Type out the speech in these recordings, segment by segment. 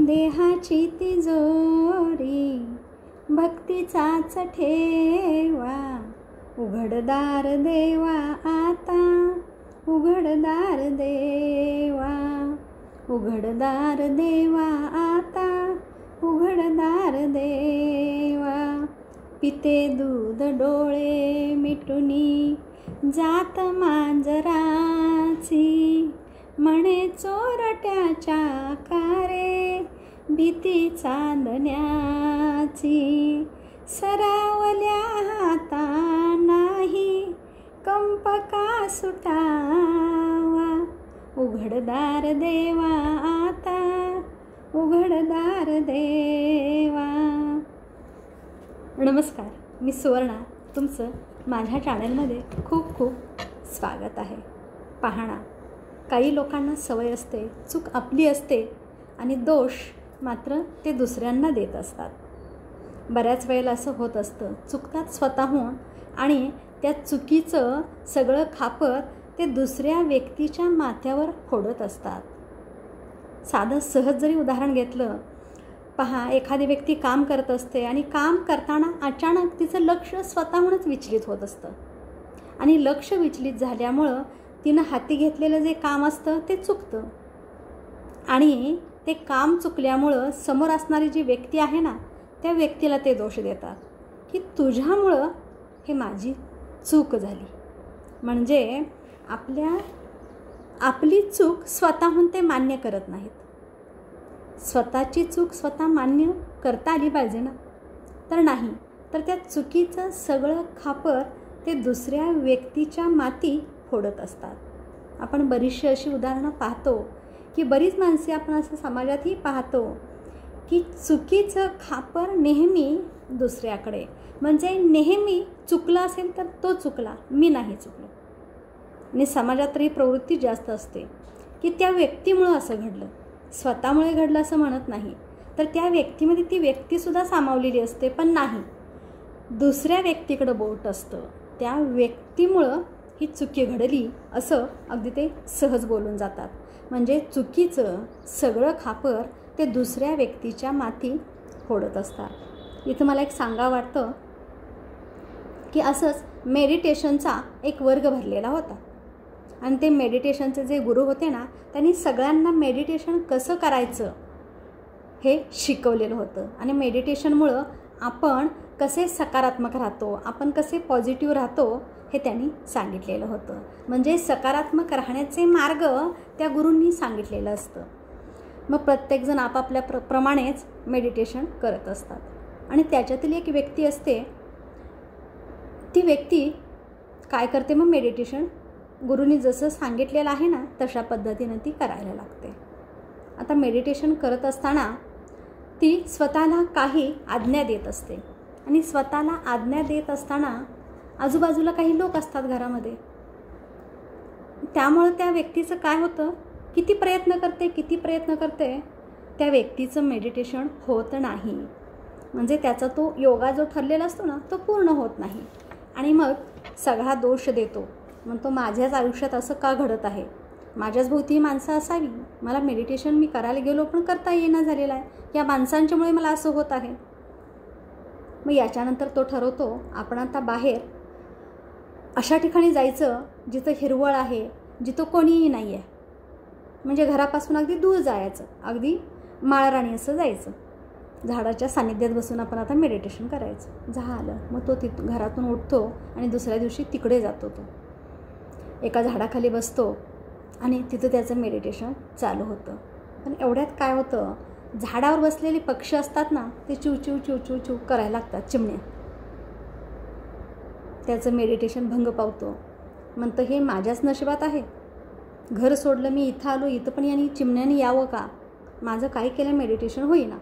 देहाची तिजोरी भक्तीचाच ठेवा, उघडदार देवा आता, उघडदार देवा, उघडदार देवा आता, उघडदार देवा. पिते दूध डोळे मिटुनी जात मांजराची, म्हणे चोरट्याच्या कारे भीती चांदण्याची. सरावल्या हाता नाही कंप का सुटावा, उघडदार देवा आता, उघडदार देवा. नमस्कार, मी सुवर्णा. तुमचं माझ्या चॅनलमध्ये खूप खूप स्वागत आहे. पाहणा, काही लोकांना सवय असते, चूक आपली असते आणि दोष मात्र ते दुसऱ्यांना देत असतात. बऱ्याच वेळेला असं होत असतं, चुकतात स्वतःहून आणि त्या चुकीचं सगळं खापर ते दुसऱ्या व्यक्तीच्या माथ्यावर फोडत असतात. साधं सहज जरी उदाहरण घेतलं, पहा, एखादी व्यक्ती काम करत असते आणि काम करताना अचानक तिचं लक्ष स्वतःहूनच विचलित होत असतं आणि लक्ष विचलित झाल्यामुळं तिनं हाती घेतलेलं जे काम असतं ते चुकतं आणि ते काम चुकल्यामुळं समोर असणारी जी व्यक्ती आहे ना, त्या व्यक्तीला ते दोष देतात की तुझ्यामुळं हे माझी चूक झाली. म्हणजे आपली चूक स्वतःहून ते मान्य करत नाहीत. स्वतःची चूक स्वतः मान्य करता आली पाहिजे ना, तर नाही, तर त्या चुकीचं सगळं खापर ते दुसऱ्या व्यक्तीच्या माती फोडत असतात. आपण बरीचशी अशी उदाहरणं पाहतो की बरीच माणसे आपण असं समाजातही पाहतो की चुकीचं खापर नेहमी दुसऱ्याकडे, म्हणजे नेहमी चुकलं असेल तर तो चुकला, मी नाही चुकलो. आणि समाजात तर ही प्रवृत्ती जास्त असते की त्या व्यक्तीमुळं असं घडलं, स्वतःमुळे घडलं असं म्हणत नाही, तर त्या व्यक्तीमध्ये ती व्यक्तीसुद्धा सामावलेली असते, पण नाही, दुसऱ्या व्यक्तीकडं बोट असतं, त्या व्यक्तीमुळं ही चुकी घडली असं अगदी ते सहज बोलून जातात. म्हणजे चुकीचं सगळं खापर ते दुसऱ्या व्यक्तीच्या माथी फोडत असतात. इथं मला एक सांगा वाटतं की असंच मेडिटेशनचा एक वर्ग भरलेला होता आणि ते मेडिटेशनचे जे गुरु होते ना, त्यांनी सगळ्यांना मेडिटेशन कसं करायचं हे शिकवलेलं होतं आणि मेडिटेशनमुळं आपण कसे सकारात्मक राहतो, आपण कसे पॉझिटिव्ह राहतो हे त्यांनी सांगितलेलं होतं. म्हणजे सकारात्मक राहण्याचे मार्ग त्या गुरूंनी सांगितलेलं असतं. मग प्रत्येकजण आपापल्या प्रमाणेच मेडिटेशन करत असतात आणि त्याच्यातील एक व्यक्ती असते, ती व्यक्ती काय करते, मग मेडिटेशन गुरूंनी जसं सांगितलेलं आहे ना तशा पद्धतीनं ती करायला लागते. आता मेडिटेशन करत असताना ती स्वतःला काही आज्ञा देत असते आणि स्वतःला आज्ञा देत असताना आजूबाजूला काही लोक असतात घरामध्ये. त्यामुळं त्या व्यक्तीचं काय होतं, किती प्रयत्न करते त्या व्यक्तीचं मेडिटेशन होत नाही. म्हणजे त्याचा तो योगा जो ठरलेला असतो ना तो पूर्ण होत नाही आणि मग सगळा दोष देतो. म्हणतो माझ्याच आयुष्यात असं का घडत आहे, माझ्याच भोवती माणसं असावी, मला मेडिटेशन मी करायला गेलो पण करता येणं झालेलं आहे, या माणसांच्यामुळे मला असं होत आहे. मग याच्यानंतर तो ठरवतो आपण आता बाहेर अशा ठिकाणी जायचं जिथं हिरवळ आहे, जिथं कोणीही नाही आहे, म्हणजे घरापासून अगदी दूर जायचं, अगदी माळराणी असं जायचं, झाडाच्या सानिध्यात बसून आपण आता मेडिटेशन करायचं. झालं, मग तो घरातून उठतो आणि दुसऱ्या दिवशी तिकडे जातो. तो एका झाडाखाली बसतो आणि तिथं त्याचं मेडिटेशन चालू होतं. पण एवढ्यात काय होतं, झाडावर बसलेले पक्षी असतात ना, ते चिव चिव चिव चिव चिव करायला लागतात, चिमण्या. त्याचं मेडिटेशन भंग पावतो. म्हणतं हे माझ्याच नशिबात आहे, घर सोडलं मी इथं आलो, इथं पण यांनी चिमण्याने यावं का, माझं काय केलं मेडिटेशन होईना.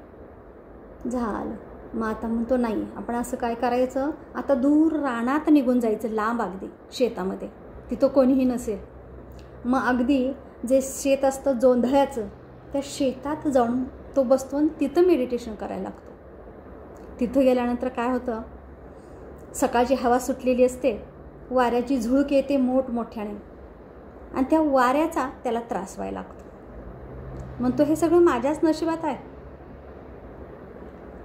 झालं, मग आता म्हणतो नाही, आपण असं काय करायचं, आता दूर रानात निघून जायचं, लांब अगदी शेतामध्ये, तिथं कोणीही नसेल. मग अगदी जे शेत असतं जोंधळ्याचं, त्या शेतात जाऊन तो बसतो आणि तिथं मेडिटेशन करायला लागतो. तिथं गेल्यानंतर काय होतं, सकाळची हवा सुटलेली असते, वाऱ्याची झुळूक येते मोठमोठ्याने आणि त्या वाऱ्याचा त्याला त्रास व्हायला लागतो. म्हणतो हे सगळं माझ्याच नशिबात आहे,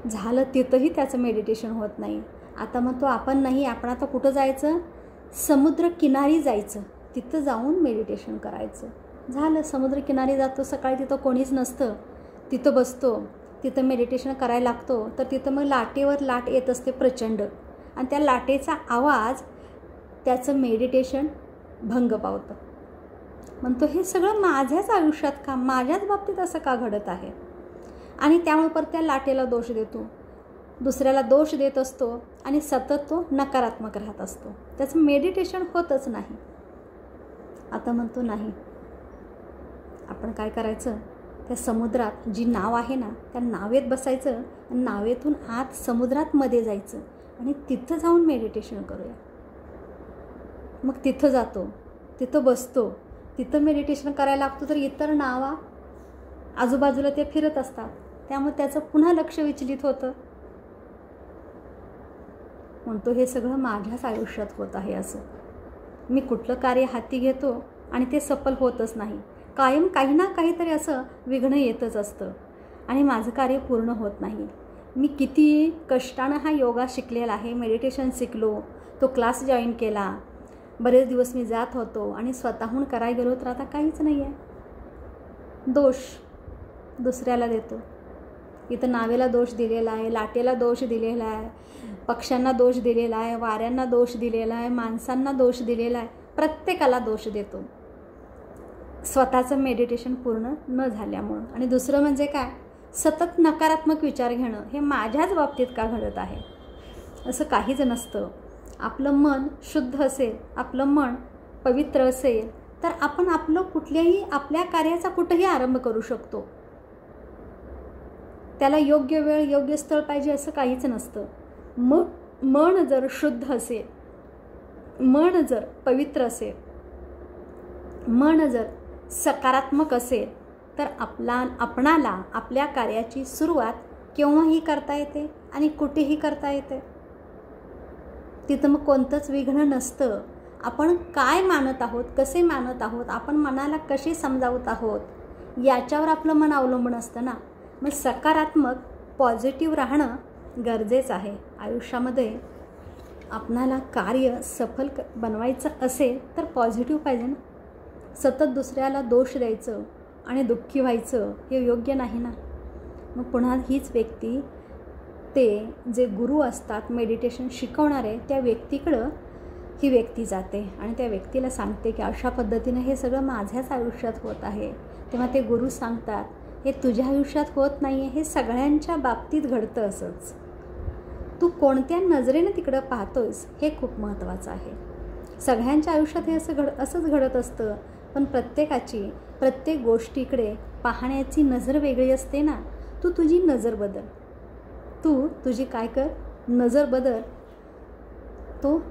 झालं तिथंही त्याचं मेडिटेशन होत नाही. आता म्हणतो आपण नाही, आपण आता कुठं जायचं, समुद्रकिनारी जायचं, तिथं जाऊन मेडिटेशन करायचं. झालं, समुद्रकिनारी जातो, सकाळी तिथं कोणीच नसतं, तिथं बसतो, तिथं मेडिटेशन करायला लागतो. तर तिथं मग लाटेवर लाट येत असते प्रचंड, आणि त्या लाटेचा आवाज त्याचं मेडिटेशन भंग पावतं. म्हणतो हे सगळं माझ्याच आयुष्यात का, माझ्याच बाबतीत असं का घडत आहे. आणि त्यामुळे परत त्या लाटेला दोष देतो, दुसऱ्याला दोष देत असतो, आणि सतत तो नकारात्मक राहत असतो. त्याचं मेडिटेशन होतच नाही. आता म्हणतो नाही, आपण काय करायचं, त्या समुद्रात जी नाव आहे ना, त्या नावेत बसायचं, आणि नावेतून आत समुद्रात मध्ये जायचं, आणि तिथं जाऊन मेडिटेशन करूया. मग तिथं जातो, तिथं बसतो, तिथं मेडिटेशन करायला लागतो. तर इतर नावा आजूबाजूला ते फिरत असतात, त्यामुळे त्याचं पुन्हा लक्ष विचलित होतं. म्हणतो हे सगळं माझ्याच आयुष्यात होत आहे. असं मी कुठलं कार्य हाती घेतो आणि ते सफल होतच नाही. कायम काही ना काहीतरी असं विघ्न येतच असतं आणि माझं कार्य पूर्ण होत नाही. मी किती कष्टानं हा योगा शिकलेला आहे, मेडिटेशन शिकलो, तो क्लास जॉईन केला, बरेच दिवस मी जात होतो, आणि स्वतःहून करायला गेलो तर आता काहीच नाही आहे. दोष दुसऱ्याला देतो. इथं नावेला दोष दिलेला आहे, लाटेला दोष दिलेला आहे, पक्ष्यांना दोष दिलेला आहे, वाऱ्यांना दोष दिलेला आहे, माणसांना दोष दिलेला आहे, प्रत्येकाला दोष देतो स्वतःचं मेडिटेशन पूर्ण न झाल्यामुळं. आणि दुसरं म्हणजे काय, सतत नकारात्मक विचार घेणं, हे माझ्याच बाबतीत का घडत आहे. असं काहीच नसतं. आपलं मन शुद्ध असेल, आपलं मन पवित्र असेल, तर आपण कुठल्याही आपल्या कार्याचा कुठेही आरंभ करू शकतो. त्याला योग्य वेळ, योग्य स्थळ पाहिजे असं काहीच नसतं. मन जर शुद्ध असेल, मन जर पवित्र असेल, मन जर सकारात्मक असेल, तर आपणाला आपल्या कार्याची सुरुवात केव्हाही करता येते आणि कुठेही करता येते. तिथं मग कोणतंच विघ्न नसतं. आपण काय मानत आहोत, कसे मानत आहोत, आपण मनाला कसे समजावत आहोत, याच्यावर आपलं मन अवलंबून असतं ना. मग सकारात्मक पॉझिटिव्ह राहणं गरजेचं आहे. आयुष्यामध्ये आपणाला कार्य सफल बनवायचं असेल तर पॉझिटिव्ह पाहिजे ना. सतत दुसऱ्याला दोष द्यायचं आणि दुःखी व्हायचं हे योग्य नाही ना. मग पुन्हा हीच व्यक्ती, ते जे गुरु असतात मेडिटेशन शिकवणारे, त्या व्यक्तीकडं ही व्यक्ती जाते आणि त्या व्यक्तीला सांगते की अशा पद्धतीनं हे सगळं माझ्याच आयुष्यात होत आहे. तेव्हा ते गुरु सांगतात, हे तुझ्या आयुष्यात होत नाही आहे, हे सगळ्यांच्या बाबतीत घडतं असंच. तू कोणत्या नजरेनं तिकडं पाहतोयस हे खूप महत्त्वाचं आहे. सगळ्यांच्या आयुष्यात हे असंच घडत असतं, पण प्रत्येक गोष्टीकडे पाहण्याची नजर वेगळी असते ना. तू तुझी नजर बदल, तू तुझी काय कर, नजर बदल. तो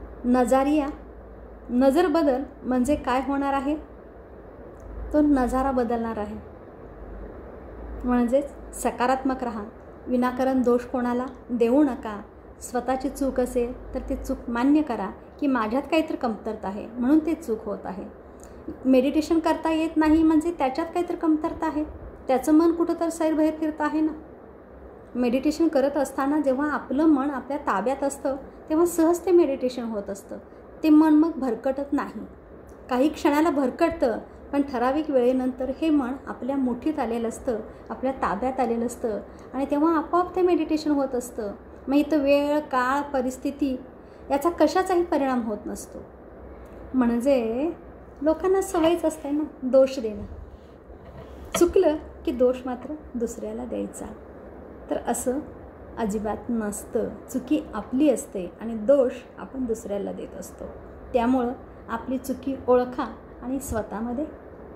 नजर बदल म्हणजे काय होणार आहे, तो नजारा बदलणार आहे. म्हणजेच सकारात्मक राहा, विनाकारण दोष कोणाला देऊ नका. स्वतःची चूक असेल तर ते चूक मान्य करा की माझ्यात काहीतरी कमतरता आहे म्हणून ते चूक होत आहे. मेडिटेशन करता येत नाही म्हणजे त्याच्यात काहीतरी कमतरता आहे, त्याचं मन कुठं तर सैरभैर फिरत आहे ना. मेडिटेशन करत असताना जेव्हा आपलं मन आपल्या ताब्यात असतं तेव्हा सहज ते मेडिटेशन होत असतं. ते मन मग भरकटत नाही. काही क्षणाला भरकटतं, पण ठराविक वेळेनंतर हे मन आपल्या मुठीत आलेलं असतं, आपल्या ताब्यात आलेलं असतं, आणि तेव्हा आपोआप ते मेडिटेशन होत असतं. मग इथं वेळ, काळ, परिस्थिती याचा कशाचाही परिणाम होत नसतो. म्हणजे लोकांना सवयच असते ना दोष देणं. चुकलं की दोष मात्र दुसऱ्याला द्यायचा. तर असं अजिबात नसतं. चुकी आपली असते आणि दोष आपण दुसऱ्याला देत असतो. त्यामुळं आपली चुकी ओळखा आणि स्वतःमध्ये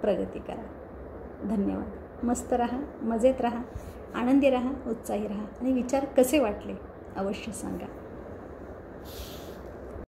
प्रगती करा. धन्यवाद. मस्त राहा, मजेत राहा, आनंदी राहा, उत्साही राहा, आणि विचार कसे वाटले अवश्य सांगा.